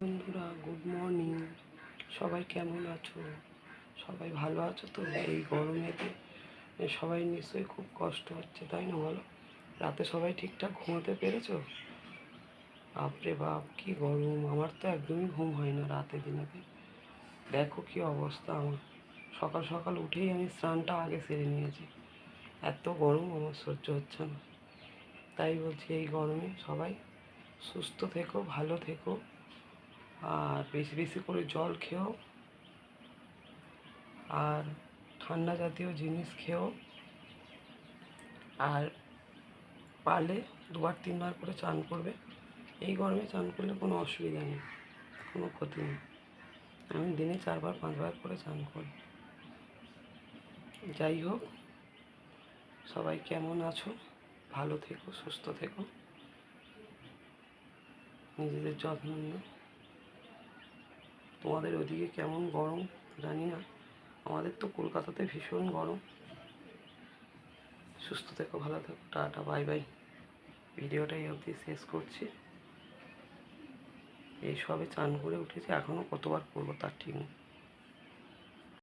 বন্ধুরা, good morning. সবাই কেমন আছো? সবাই ভালো আছো তো? এই গরমেতে সবাই নিশ্চয়ই খুব কষ্ট হচ্ছে, তাই না বলো? রাতে সবাই ঠিকঠাক ঘুমোতে পেরেছো? বাপরে বাপ, কি গরম! আমার তো একদমই ঘুম হয় না রাতে দিনেতে। দেখো কি অবস্থা আমার। সকাল সকাল উঠেই আমি স্নানটা আগে সেরে নিয়েছি। এত গরম আমার সহ্য হচ্ছে না। তাই বলছি, এই গরমে সবাই সুস্থ থেকো, ভালো থেকো, আর বেশি বেশি করে জল খেও, আর ঠান্ডা জাতীয় জিনিস খেও, আর পারলে 2-3 বার করে চান করবে। এই গরমে চান করলে কোনো অসুবিধা নেই, কোনো ক্ষতি নেই। আমি দিনে 4-5 বার করে চান করি। যাই হোক, সবাই কেমন আছো? ভালো থেকো, সুস্থ থেকো, নিজেদের যত্ন নিও। তোমাদের ওদিকে কেমন গরম জানি না, আমাদের তো কলকাতাতে ভীষণ গরম। সুস্থ থেকো, ভালো থেকো, টাটা, বাই বাই। ভিডিওটা এই অবধি শেষ করছি। এই সবে চান করে উঠেছি, এখনও কতবার করবো তার ঠিক নেই।